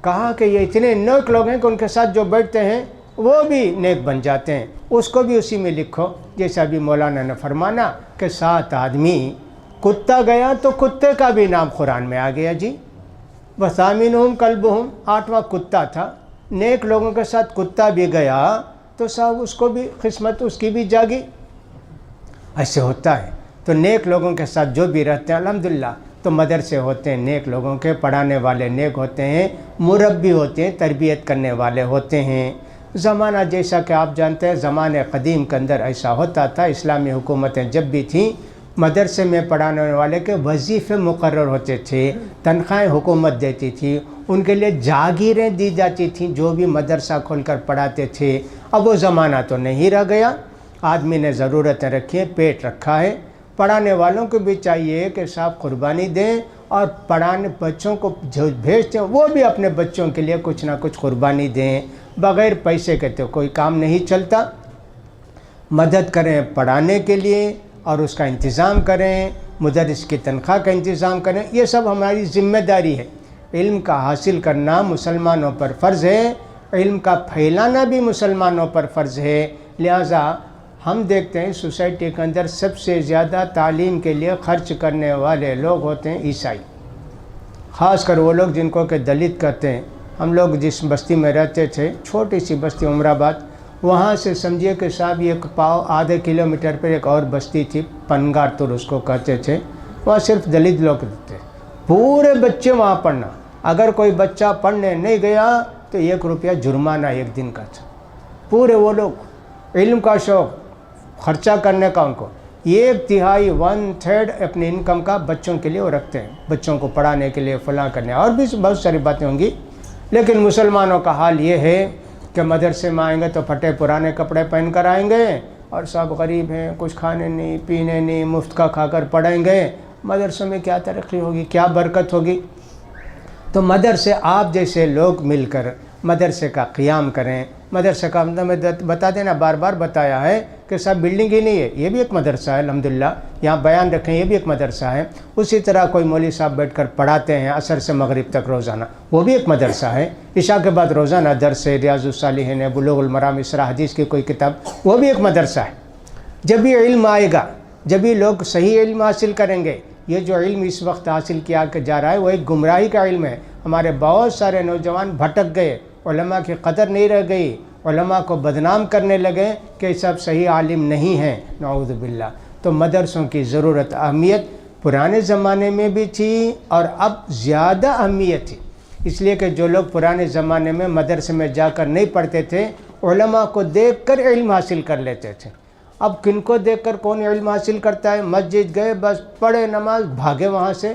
کہا کہ یہ اتنے نیک لوگ ہیں کہ ان کے ساتھ جو بیٹھتے ہیں وہ بھی نیک بن جاتے ہیں، اس کو بھی اسی میں لکھو۔ جیسا بھی مولانا نے فرمانا کہ 7 آدمی، کتا گیا تو کتے کا بھی نام قرآن میں آ گیا جی، وَثَامِنُهُمْ كَلْبُهُمْ، 8واں کتا تھا۔ نیک لوگوں کے ساتھ کتا بھی گیا تو صاحب اس کو بھی قسمت اس کی بھی جاگی۔ ایسے ہوتا ہے۔ تو نیک لوگوں کے ساتھ جو بھی رہتے ہیں الحمدللہ، تو مدرسے ہوتے ہیں نیک لوگوں کے، پڑھانے والے نیک ہوتے ہیں، مربی ہوتے ہیں، تربیت کرنے والے ہوتے ہیں۔ زمانہ جیسا کہ آپ جانتے ہیں زمانے قدیم کے اندر ایسا ہوتا تھا، اسلامی حکومتیں جب بھی تھیں مدرسے میں پڑھانے والے کے وظیفے مقرر ہوتے تھے، تنخواہیں حکومت دیتی تھی، ان کے لیے جاگیریں دی جاتی تھیں جو بھی مدرسہ کھول کر پڑھاتے تھے۔ اب وہ زمانہ تو نہیں رہ گیا، آدمی نے ضرورتیں رکھی ہیں، پیٹ رکھا ہے۔ پڑھانے والوں کو بھی چاہیے کہ صاحب قربانی دیں، اور پڑھانے بچوں کو جو بھیجتے ہیں وہ بھی اپنے بچوں کے لیے کچھ نہ کچھ قربانی دیں۔ بغیر پیسے کے تو کوئی کام نہیں چلتا۔ مدد کریں پڑھانے کے لیے اور اس کا انتظام کریں، مدرس کی تنخواہ کا انتظام کریں، یہ سب ہماری ذمہ داری ہے۔ علم کا حاصل کرنا مسلمانوں پر فرض ہے، علم کا پھیلانا بھی مسلمانوں پر فرض ہے۔ لہٰذا ہم دیکھتے ہیں سوسائٹی کے اندر سب سے زیادہ تعلیم کے لیے خرچ کرنے والے لوگ ہوتے ہیں عیسائی، خاص کر وہ لوگ جن کو کہ دلت کہتے ہیں۔ ہم لوگ جس بستی میں رہتے تھے، چھوٹی سی بستی عمر آباد، وہاں سے سمجھیے کہ صاحب ایک پاؤ آدھے کلومیٹر پر ایک اور بستی تھی، پنگارتور اس کو کہتے تھے، وہاں صرف دلت لوگ تھے، پورے بچے وہاں پڑھنا۔ اگر کوئی بچہ پڑھنے نہیں گیا تو 1 روپیہ جرمانہ 1 دن کا تھا۔ پورے وہ لوگ علم کا شوق، خرچہ کرنے کا ان کو 1/3 1/3 اپنی انکم کا بچوں کے لیے وہ رکھتے ہیں، بچوں کو پڑھانے کے لیے فلاں کرنے، اور بھی بہت ساری باتیں ہوں گی۔ لیکن مسلمانوں کا حال یہ ہے کہ مدرسے میں آئیں گے تو پھٹے پرانے کپڑے پہن کر آئیں گے، اور سب غریب ہیں، کچھ کھانے نہیں پینے نہیں، مفت کا کھا کر پڑھیں گے۔ مدرسوں میں کیا ترقی ہوگی، کیا برکت ہوگی؟ تو مدرسے آپ جیسے لوگ مل کر مدرسے کا قیام کریں۔ مدرسے کا میں بتا دینا، بار بار بتایا ہے کہ سب بلڈنگ ہی نہیں ہے، یہ بھی ایک مدرسہ ہے الحمدللہ، یہاں بیان رکھیں یہ بھی ایک مدرسہ ہے۔ اسی طرح کوئی مولوی صاحب بیٹھ کر پڑھاتے ہیں عصر سے مغرب تک روزانہ، وہ بھی ایک مدرسہ ہے۔ عشاء کے بعد روزانہ درس ہے، ریاض الصالحین، بلوغ المرام، اسرا حدیث کی کوئی کتاب، وہ بھی ایک مدرسہ ہے۔ جب بھی علم آئے گا، جب بھی لوگ صحیح علم حاصل کریں گے، یہ جو علم اس وقت حاصل کیا جا رہا ہے وہ ایک گمراہی کا علم ہے۔ ہمارے بہت سارے نوجوان بھٹک گئے، علماء کی قدر نہیں رہ گئی، علماء کو بدنام کرنے لگے کہ سب صحیح عالم نہیں ہیں، نعوذ باللہ۔ تو مدرسوں کی ضرورت، اہمیت پرانے زمانے میں بھی تھی اور اب زیادہ اہمیت تھی، اس لیے کہ جو لوگ پرانے زمانے میں مدرسے میں جا کر نہیں پڑھتے تھے، علماء کو دیکھ کر علم حاصل کر لیتے تھے۔ اب کن کو دیکھ کر کون علم حاصل کرتا ہے؟ مسجد گئے، بس پڑھے نماز، بھاگے وہاں سے،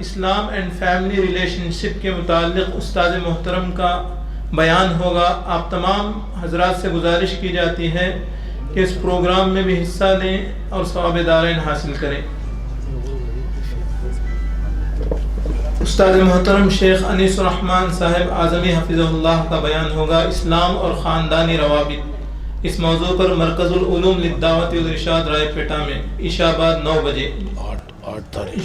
اسلام اینڈ فیملی ریلیشن شپ کے متعلق استاد محترم کا بیان ہوگا۔ آپ تمام حضرات سے گزارش کی جاتی ہے کہ اس پروگرام میں بھی حصہ لیں اور ثواب دارین حاصل کریں۔ استاد محترم شیخ انیس الرحمن صاحب اعظمی حفظہ اللہ کا بیان ہوگا، اسلام اور خاندانی روابط۔ اس موضوع پر مرکز العلوم للدعوت والارشاد رائے پیٹا میں عشاء بعد 9 بجے 8 تاریخ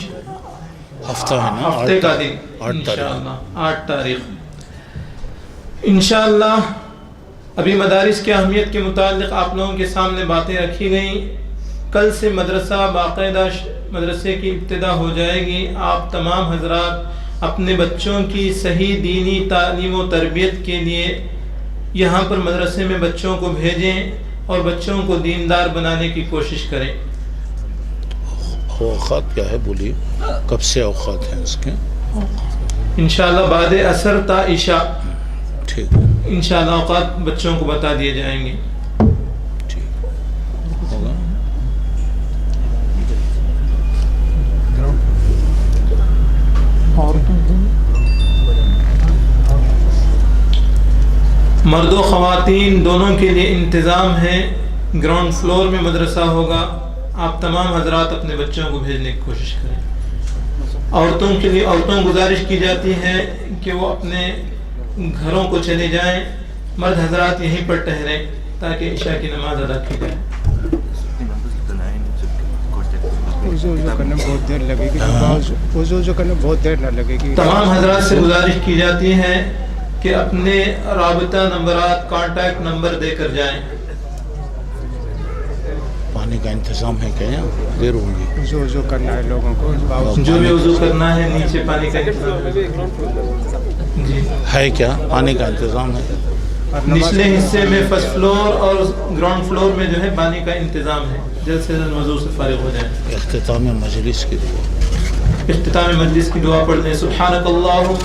ہفتہ ہے نا، ہفتے کا دن 8 تاریخ انشاءاللہ۔ ابھی مدارس کی اہمیت کے متعلق آپ لوگوں کے سامنے باتیں رکھی گئیں۔ کل سے مدرسہ باقاعدہ مدرسے کی ابتدا ہو جائے گی۔ آپ تمام حضرات اپنے بچوں کی صحیح دینی تعلیم و تربیت کے لیے یہاں پر مدرسے میں بچوں کو بھیجیں اور بچوں کو دیندار بنانے کی کوشش کریں۔ اوقات کیا ہے بولیے، کب سے اوقات ہیں اس کے؟ انشاءاللہ بعد عصر تا عشاء ٹھیک ہے، انشاءاللہ اوقات بچوں کو بتا دیے جائیں گے۔ ٹھیک ہوگا۔ مرد و خواتین دونوں کے لیے انتظام ہے۔ گراؤنڈ فلور میں مدرسہ ہوگا۔ آپ تمام حضرات اپنے بچوں کو بھیجنے کی کوشش کریں۔ عورتوں کے لیے گزارش کی جاتی ہے کہ وہ اپنے گھروں کو چلے جائیں، مرد حضرات یہیں پر ٹھہریں تاکہ عشاء کی نماز ادا کی جائے۔ وضو کرنے بہت دیر لگے گی، وضو کرنے بہت دیر نہ لگے گی۔ تمام حضرات سے گزارش کی جاتی ہے کہ اپنے رابطہ نمبرات، کانٹیکٹ نمبر دے کر جائیں۔ پانی کا انتظام ہے کیا؟ دیر ہوگی، وضو کرنا ہے لوگوں کو، جو بھی وضو کرنا ہے نیچے پانی کا انتظام جی ہے کیا؟ پانی کا انتظام ہے؟ نچلے حصے میں فرسٹ فلور اور گراؤنڈ فلور میں جو ہے پانی کا انتظام ہے۔ جلد سے جلد وضو سے فارغ ہو جائیں۔ اختتام مجلس کی دعا، اختتام مجلس کی دعا پڑھ لیں۔ سبحانک اللہم